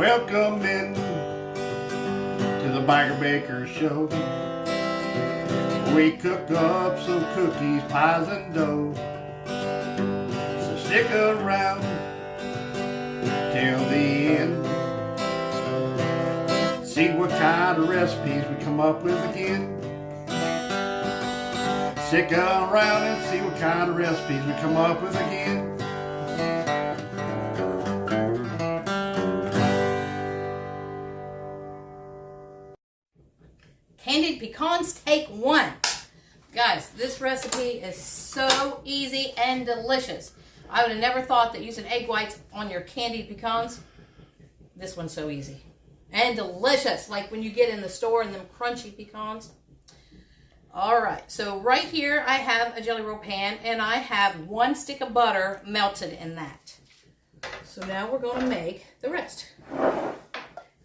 Welcome in to the Biker Baker Show. We cook up some cookies, pies, and dough. So stick around till the end. See what kind of recipes we come up with again. Stick around and see what kind of recipes we come up with again. Candied pecans, take one. Guys, this recipe is so easy and delicious. I would have never thought that using egg whites on your candied pecans, this one's so easy and delicious, like when you get in the store and them crunchy pecans. All right, so right here I have a jelly roll pan and I have 1 stick of butter melted in that. So now we're going to make the rest. I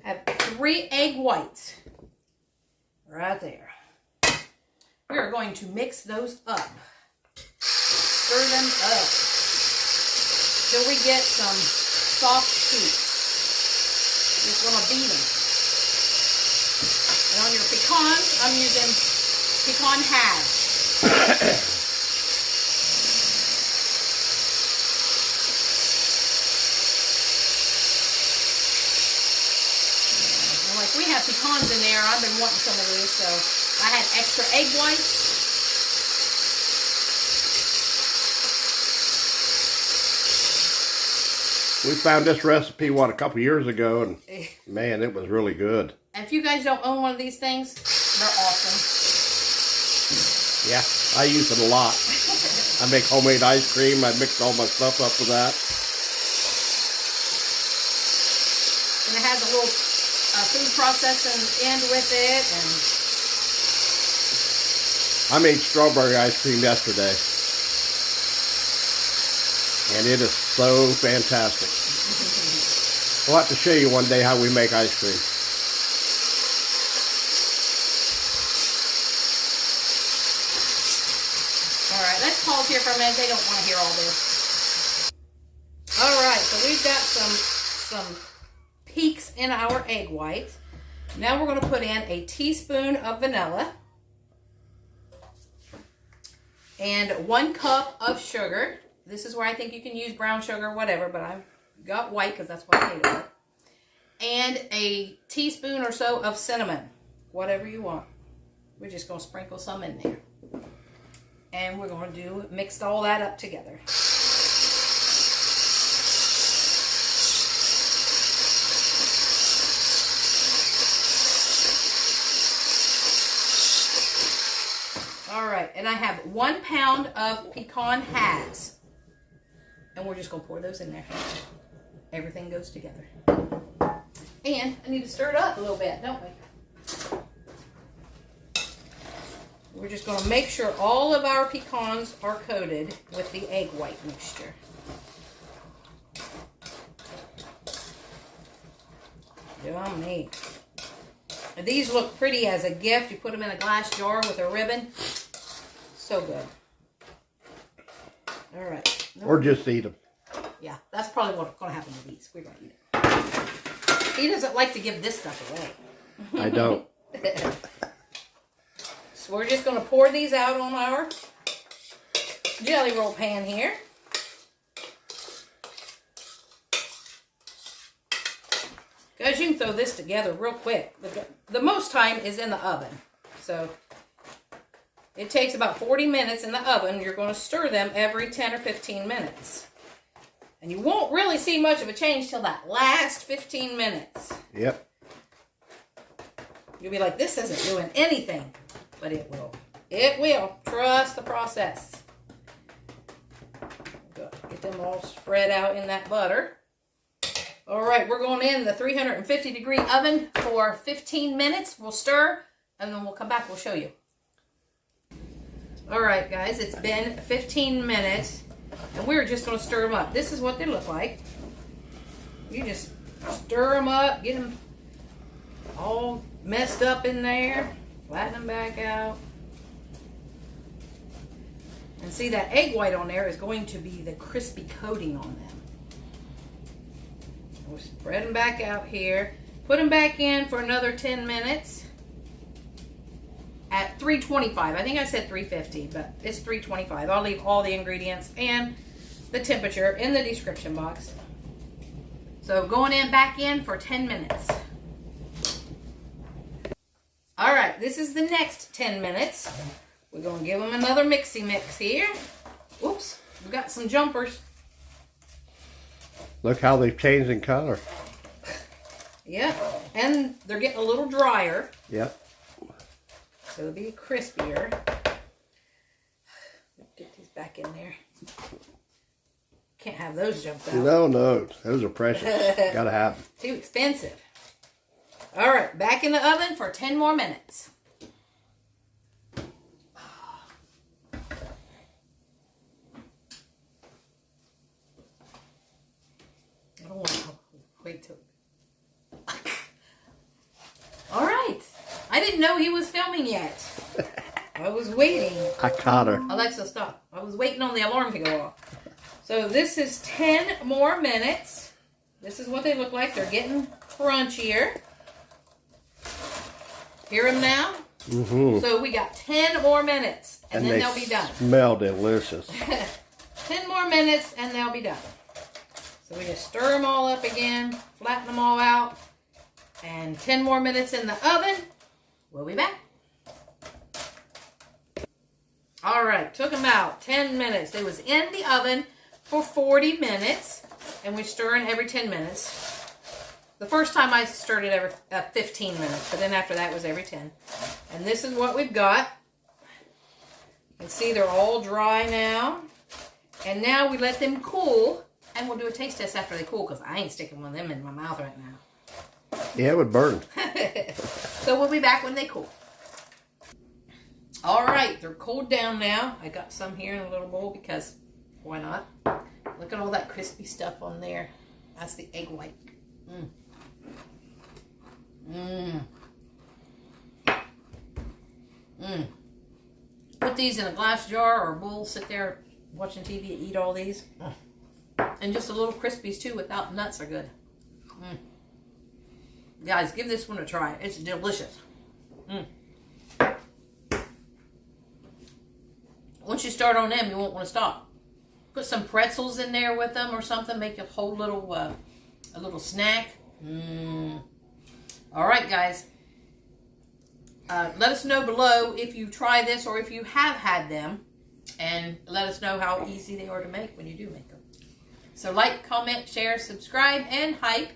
have 3 egg whites right there. We are going to mix those up. Stir them up till we get some soft peaks. Just going to beat them. And on your pecans, I'm using pecan halves. Like we have pecans in there, I've been wanting some of these, so I had extra egg whites. We found this recipe, a couple years ago, and man, it was really good. And if you guys don't own one of these things, they're awesome. Yeah, I use it a lot. I make homemade ice cream. I mix all my stuff up with that. And it has a little food processing end with it. And I made strawberry ice cream yesterday. And it is so fantastic. We'll have to show you one day how we make ice cream. Alright, let's pause here for a minute. They don't want to hear all this. Alright, so we've got some peaks in our egg whites. Now we're going to put in a teaspoon of vanilla. And 1 cup of sugar. This is where I think you can use brown sugar or whatever, but I've got white because that's what I made it. And a teaspoon or so of cinnamon, whatever you want. We're just going to sprinkle some in there. And we're going to mix all that up together. All right, and I have 1 pound of pecan halves. And we're just going to pour those in there. Everything goes together. And I need to stir it up a little bit, don't we? We're just going to make sure all of our pecans are coated with the egg white mixture. Yummy. And these look pretty as a gift. You put them in a glass jar with a ribbon. So good. All right. Or just eat them. Yeah, that's probably what's going to happen to these. We're going to eat it. He doesn't like to give this stuff away. I don't. So we're just going to pour these out on our jelly roll pan here. Guys, you can throw this together real quick. The most time is in the oven. So it takes about 40 minutes in the oven. You're going to stir them every 10 or 15 minutes. And you won't really see much of a change till that last 15 minutes. Yep. You'll be like, this isn't doing anything. But it will. It will. Trust the process. Get them all spread out in that butter. All right, we're going in the 350-degree oven for 15 minutes. We'll stir, and then we'll come back. We'll show you. All right, guys, it's been 15 minutes, and we're just going to stir them up. This is what they look like. You just stir them up, get them all messed up in there, flatten them back out. And see, that egg white on there is going to be the crispy coating on them. We'll spread them back out here. Put them back in for another 10 minutes at 325. I think I said 350, but it's 325. I'll leave all the ingredients and the temperature in the description box. So going in back in for 10 minutes. All right, this is the next 10 minutes. We're going to give them another mixy mix here. Oops, we got some jumpers. Look how they've changed in color. Yeah, and they're getting a little drier. Yep. So they'll be crispier. Get these back in there. Can't have those jumped out. No, those are precious. Gotta have them. Too expensive. All right, back in the oven for 10 more minutes. I don't want to wait till... All right. I didn't know he was filming yet. I was waiting. I caught her. Alexa, stop. I was waiting on the alarm to go off. So this is 10 more minutes. This is what they look like. They're getting crunchier. Hear them now? Mm-hmm. So we got 10 more minutes, and then they'll be done. Smell delicious. 10 more minutes, and they'll be done. So we just stir them all up again, flatten them all out, and 10 more minutes in the oven. We'll be back. All right, took them out 10 minutes. They was in the oven for 40 minutes, and we're stirring every 10 minutes. The first time I stirred it every 15 minutes, but then after that was every 10. And this is what we've got. You can see they're all dry now. And now we let them cool, and we'll do a taste test after they cool, because I ain't sticking one of them in my mouth right now. Yeah, it would burn. So we'll be back when they cool. All right, they're cooled down now. I got some here in a little bowl because why not? Look at all that crispy stuff on there. That's the egg white. Mmm. Mmm. Mmm. Put these in a glass jar or a bowl. Sit there watching TV and eat all these. And just a little crispies too without nuts are good. Mmm. Guys, give this one a try. It's delicious. Mmm. Once you start on them, you won't want to stop. Put some pretzels in there with them or something. Make a whole little, a little snack. Mmm. All right, guys. Let us know below if you try this or if you have had them. And let us know how easy they are to make when you do make them. So like, comment, share, subscribe, and hype.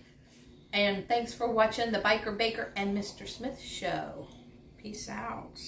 And thanks for watching the Biker Baker and Mr. Smith show. Peace out.